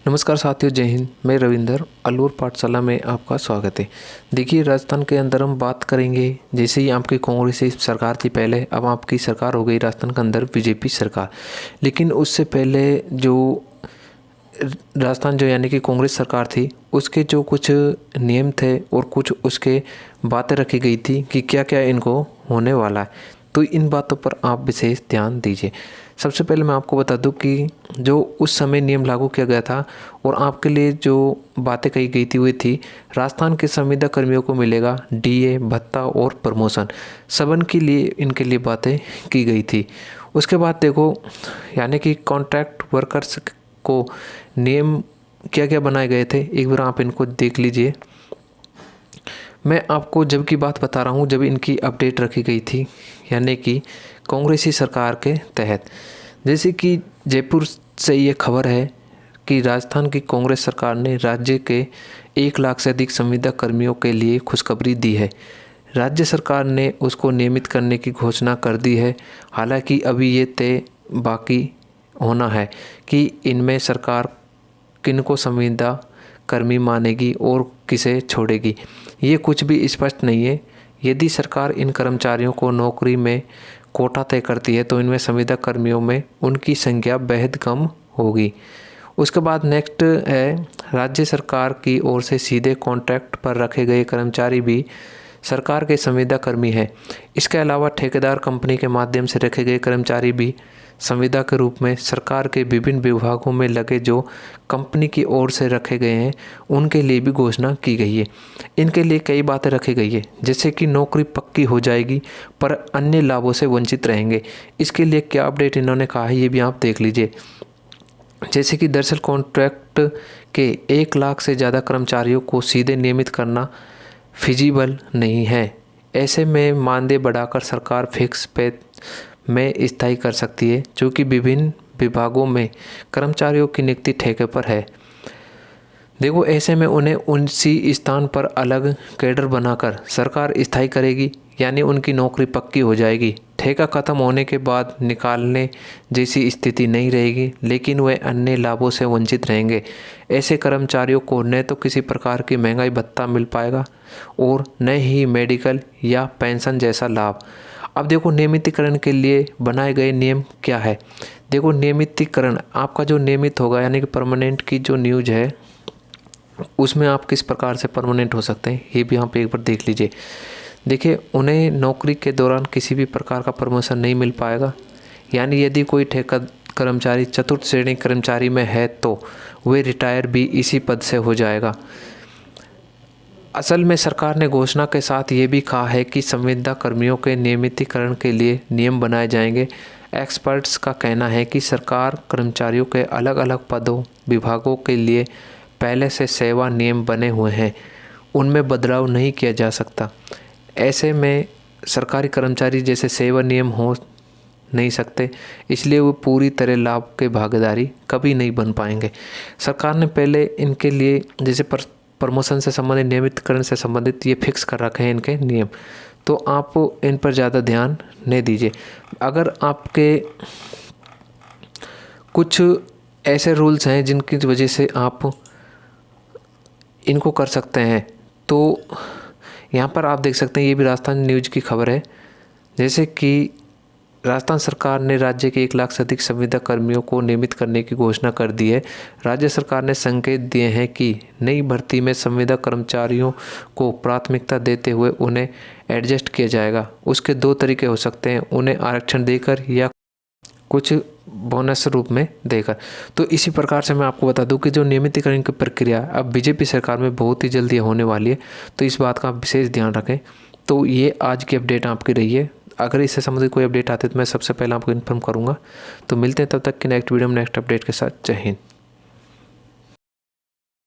नमस्कार साथियों, जय हिंद। मैं रविंदर, अलूर पाठशाला में आपका स्वागत है। देखिए, राजस्थान के अंदर हम बात करेंगे। जैसे ही आपकी कांग्रेस की सरकार थी पहले, अब आपकी सरकार हो गई राजस्थान के अंदर बीजेपी सरकार। लेकिन उससे पहले जो राजस्थान यानी कि कांग्रेस सरकार थी, उसके जो कुछ नियम थे और कुछ उसके बातें रखी गई थी कि क्या क्या इनको होने वाला है, तो इन बातों पर आप विशेष ध्यान दीजिए। सबसे पहले मैं आपको बता दूं कि जो उस समय नियम लागू किया गया था और आपके लिए जो बातें कही गई थी, हुई थी राजस्थान के संविदा कर्मियों को मिलेगा डीए, भत्ता और प्रमोशन। सबन के लिए इनके लिए बातें की गई थी। उसके बाद देखो, यानी कि कॉन्ट्रैक्ट वर्कर्स को नियम क्या क्या बनाए गए थे, एक बार आप इनको देख लीजिए। मैं आपको जब की बात बता रहा हूँ, जब इनकी अपडेट रखी गई थी, यानी कि कांग्रेसी सरकार के तहत। जैसे कि जयपुर से ये खबर है कि राजस्थान की कांग्रेस सरकार ने राज्य के 1 लाख से अधिक संविदा कर्मियों के लिए खुशखबरी दी है। राज्य सरकार ने उसको नियमित करने की घोषणा कर दी है। हालांकि अभी ये तय बाकी होना है कि इनमें सरकार किनको संविदा कर्मी मानेगी और किसे छोड़ेगी, ये कुछ भी स्पष्ट नहीं है। यदि सरकार इन कर्मचारियों को नौकरी में कोटा तय करती है तो इनमें संविदा कर्मियों में उनकी संख्या बेहद कम होगी। उसके बाद नेक्स्ट है, राज्य सरकार की ओर से सीधे कॉन्ट्रैक्ट पर रखे गए कर्मचारी भी सरकार के संविदा कर्मी हैं। इसके अलावा ठेकेदार कंपनी के माध्यम से रखे गए कर्मचारी भी संविदा के रूप में सरकार के विभिन्न विभागों में लगे जो कंपनी की ओर से रखे गए हैं, उनके लिए भी घोषणा की गई है। इनके लिए कई बातें रखी गई है, जैसे कि नौकरी पक्की हो जाएगी पर अन्य लाभों से वंचित रहेंगे। इसके लिए क्या अपडेट इन्होंने कहा है, ये भी आप देख लीजिए। जैसे कि दरअसल कॉन्ट्रैक्ट के 1 लाख से ज़्यादा कर्मचारियों को सीधे नियमित करना फिजिबल नहीं है। ऐसे में मानदेय बढ़ाकर सरकार फिक्स पे में स्थायी कर सकती है, जो कि विभिन्न विभागों में कर्मचारियों की नियुक्ति ठेके पर है। देखो, ऐसे में उन्हें उसी स्थान पर अलग कैडर बनाकर सरकार स्थायी करेगी, यानी उनकी नौकरी पक्की हो जाएगी। ठेका खत्म होने के बाद निकालने जैसी स्थिति नहीं रहेगी, लेकिन वे अन्य लाभों से वंचित रहेंगे। ऐसे कर्मचारियों को न तो किसी प्रकार की महंगाई भत्ता मिल पाएगा और न ही मेडिकल या पेंशन जैसा लाभ। अब देखो, नियमितीकरण के लिए बनाए गए नियम क्या है। देखो, नियमितीकरण आपका जो नियमित होगा, यानी कि परमानेंट की जो न्यूज है, उसमें आप किस प्रकार से परमानेंट हो सकते हैं, ये भी आप एक बार देख लीजिए। देखिए, उन्हें नौकरी के दौरान किसी भी प्रकार का प्रमोशन नहीं मिल पाएगा। यानी यदि कोई ठेका कर्मचारी चतुर्थ श्रेणी कर्मचारी में है तो वे रिटायर भी इसी पद से हो जाएगा। असल में सरकार ने घोषणा के साथ ये भी कहा है कि संविदा कर्मियों के नियमितीकरण के लिए नियम बनाए जाएंगे। एक्सपर्ट्स का कहना है कि सरकार कर्मचारियों के अलग अलग पदों विभागों के लिए पहले से सेवा नियम बने हुए हैं, उनमें बदलाव नहीं किया जा सकता। ऐसे में सरकारी कर्मचारी जैसे सेवा नियम हो नहीं सकते, इसलिए वो पूरी तरह लाभ के भागीदारी कभी नहीं बन पाएंगे। सरकार ने पहले इनके लिए जैसे प्रमोशन से संबंधित, नियमितकरण से संबंधित ये फिक्स कर रखे हैं इनके नियम, तो आप इन पर ज़्यादा ध्यान नहीं दीजिए। अगर आपके कुछ ऐसे रूल्स हैं जिनकी वजह से आप इनको कर सकते हैं, तो यहाँ पर आप देख सकते हैं, ये भी राजस्थान न्यूज़ की खबर है। जैसे कि राजस्थान सरकार ने राज्य के 1 लाख से अधिक संविदा कर्मियों को नियमित करने की घोषणा कर दी है। राज्य सरकार ने संकेत दिए हैं कि नई भर्ती में संविदा कर्मचारियों को प्राथमिकता देते हुए उन्हें एडजस्ट किया जाएगा। उसके 2 तरीके हो सकते हैं, उन्हें आरक्षण देकर या कुछ बोनस रूप में देकर। तो इसी प्रकार से मैं आपको बता दूं कि जो नियमितीकरण की प्रक्रिया अब बीजेपी सरकार में बहुत ही जल्दी होने वाली है, तो इस बात का विशेष ध्यान रखें। तो ये आज की अपडेट आपकी रही है। अगर इससे संबंधित कोई अपडेट आती है तो मैं सबसे पहले आपको इन्फॉर्म करूँगा। तो मिलते हैं तब तक की नेक्स्ट वीडियो में नेक्स्ट अपडेट के साथ। जय हिंद।